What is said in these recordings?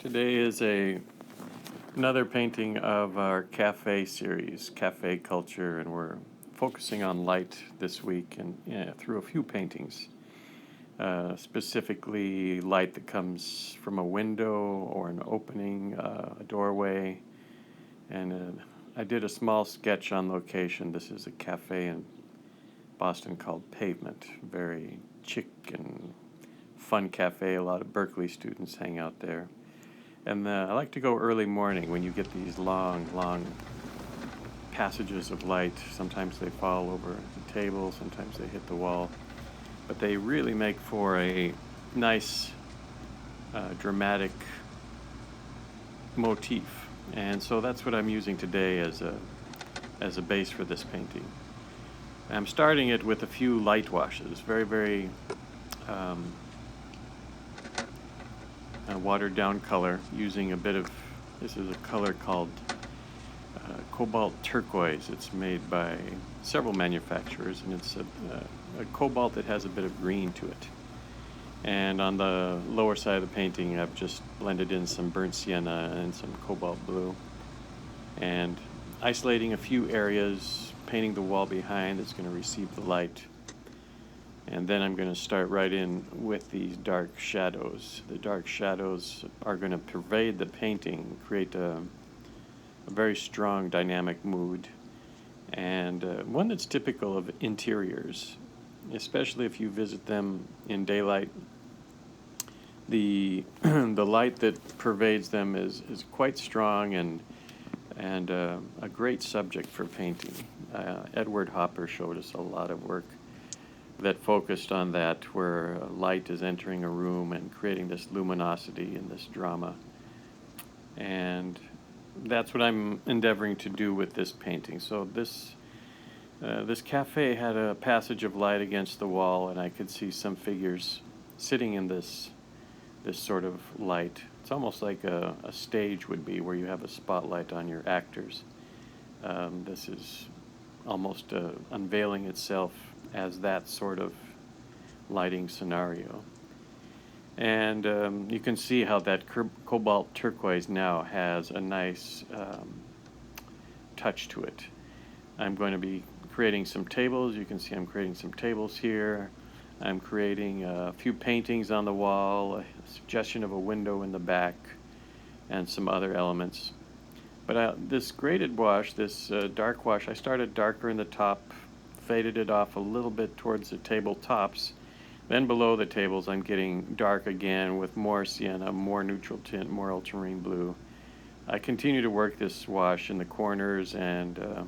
Today is another painting of our cafe series, Cafe Culture, and we're focusing on light this week and through a few paintings. Specifically light that comes from a window or an opening, a doorway. And I did a small sketch on location. This is a cafe in Boston called Pavement. Very chic and fun cafe. A lot of Berkeley students hang out there. And I like to go early morning when you get these long passages of light. Sometimes they fall over the table, sometimes they hit the wall. But they really make for a nice, dramatic motif. And so that's what I'm using today as a base for this painting. I'm starting it with a few light washes, very watered down color, using a bit of, this is a color called cobalt turquoise. It's made by several manufacturers, and it's a cobalt that has a bit of green to it. And on the lower side of the painting, I've just blended in some burnt sienna and some cobalt blue, and isolating a few areas, painting the wall behind that's going to receive the light. And then I'm going to start right in with these dark shadows. The dark shadows are going to pervade the painting, create a very strong dynamic mood, and one that's typical of interiors, especially if you visit them in daylight. The the light that pervades them is quite strong and a great subject for painting. Edward Hopper showed us a lot of work that focused on that, where light is entering a room and creating this luminosity and this drama. And that's what I'm endeavoring to do with this painting. So this cafe had a passage of light against the wall, and I could see some figures sitting in this sort of light. It's almost like a stage would be, where you have a spotlight on your actors. This is almost unveiling itself as that sort of lighting scenario. And you can see how that cobalt turquoise now has a nice touch to it. I'm going to be creating some tables. You can see I'm creating some tables here. I'm creating a few paintings on the wall, a suggestion of a window in the back, and some other elements. But this graded wash, this dark wash, I started darker in the top, faded it off a little bit towards the table tops. Then below the tables, I'm getting dark again with more sienna, more neutral tint, more ultramarine blue. I continue to work this wash in the corners and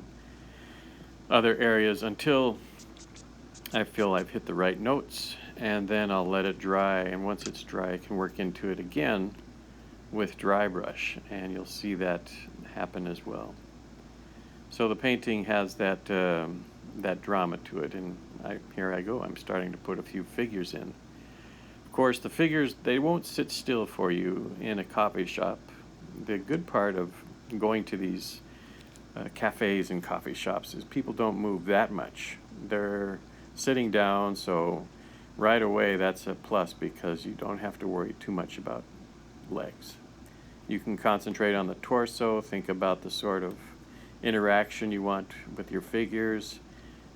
other areas until I feel I've hit the right notes, and then I'll let it dry. And once it's dry, I can work into it again with dry brush, and you'll see that happen as well. So the painting has that drama to it, and here I go. I'm starting to put a few figures in. Of course, the figures, they won't sit still for you in a coffee shop. The good part of going to these cafes and coffee shops is people don't move that much. They're sitting down, so right away that's a plus, because you don't have to worry too much about legs. You can concentrate on the torso, think about the sort of interaction you want with your figures.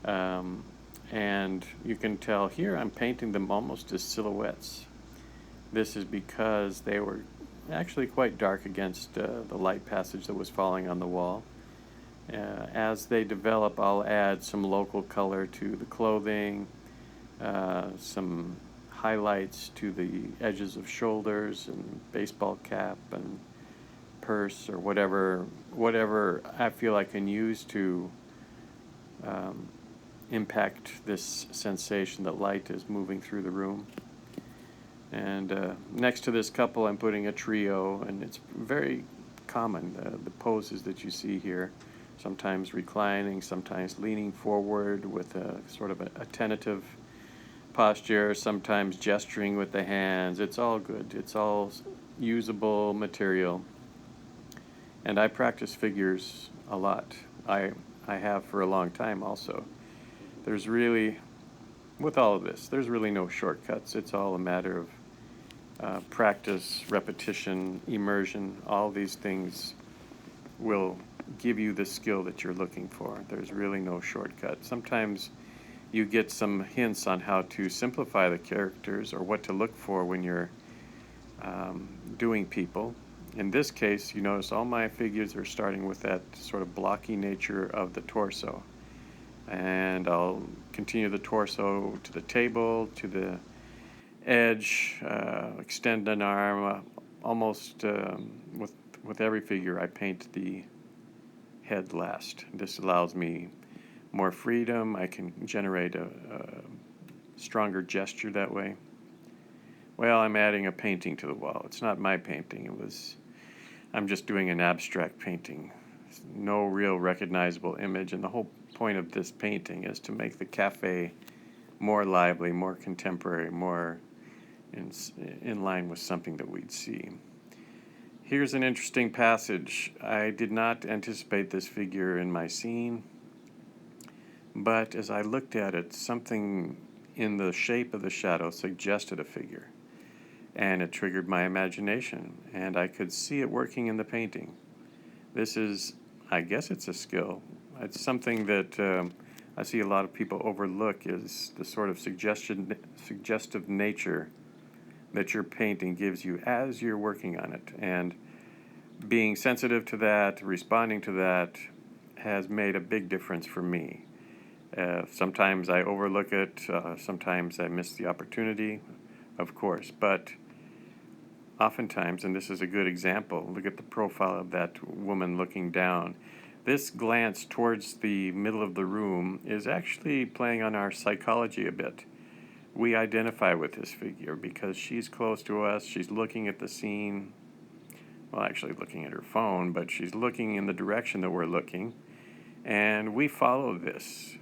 And you can tell here I'm painting them almost as silhouettes. This is because they were actually quite dark against the light passage that was falling on the wall. As they develop, I'll add some local color to the clothing, some highlights to the edges of shoulders and baseball cap and purse, or whatever I feel I can use to impact this sensation that light is moving through the room. And next to this couple, I'm putting a trio, and it's very common, the poses that you see here, sometimes reclining, sometimes leaning forward with a sort of a tentative posture, sometimes gesturing with the hands. It's all good. It's all usable material. And I practice figures a lot. I have for a long time also. There's really, with all of this, there's really no shortcuts. It's all a matter practice, repetition, immersion, all these things will give you the skill that you're looking for. There's really no shortcut. Sometimes you get some hints on how to simplify the characters or what to look for when you're doing people. In this case, you notice all my figures are starting with that sort of blocky nature of the torso. And I'll continue the torso to the table, to the edge, extend an arm. Almost with every figure, I paint the head last. This allows me more freedom. I can generate a stronger gesture that way. Well, I'm adding a painting to the wall. It's not my painting. I'm just doing an abstract painting. No real recognizable image, and the whole point of this painting is to make the cafe more lively, more contemporary, more in line with something that we'd see. Here's an interesting passage. I did not anticipate this figure in my scene, but as I looked at it, something in the shape of the shadow suggested a figure, and it triggered my imagination, and I could see it working in the painting. This is, I guess it's a skill. It's something that I see a lot of people overlook, is the sort of suggestive nature that your painting gives you as you're working on it. And being sensitive to that, responding to that, has made a big difference for me. Sometimes I overlook it, sometimes I miss the opportunity, of course, but oftentimes, and this is a good example, look at the profile of that woman looking down. This glance towards the middle of the room is actually playing on our psychology a bit. We identify with this figure because she's close to us, she's looking at the scene, well, actually looking at her phone, but she's looking in the direction that we're looking, and we follow this.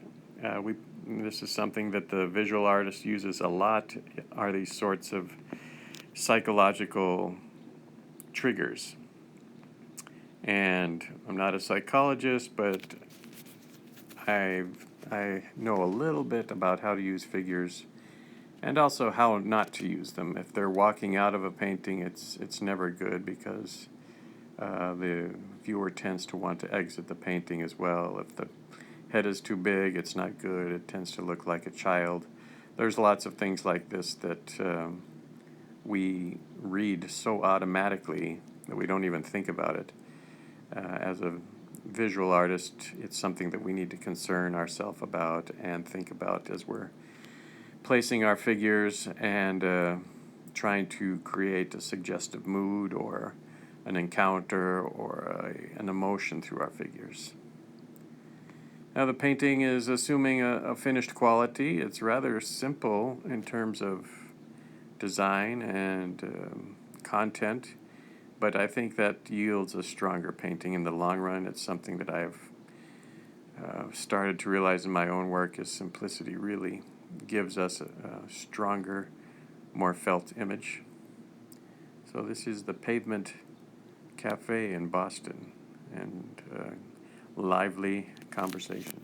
This is something that the visual artist uses a lot, are these sorts of psychological triggers. And I'm not a psychologist, but I know a little bit about how to use figures and also how not to use them. If they're walking out of a painting, it's never good because the viewer tends to want to exit the painting as well. If the head is too big, it's not good. It tends to look like a child. There's lots of things like this that we read so automatically that we don't even think about it. As a visual artist, it's something that we need to concern ourselves about and think about as we're placing our figures and trying to create a suggestive mood or an encounter or an emotion through our figures. Now the painting is assuming a finished quality. It's rather simple in terms of design and content, but I think that yields a stronger painting in the long run. It's something that I've started to realize in my own work, is simplicity really gives us a stronger, more felt image. So this is the Pavement Cafe in Boston, and lively conversation.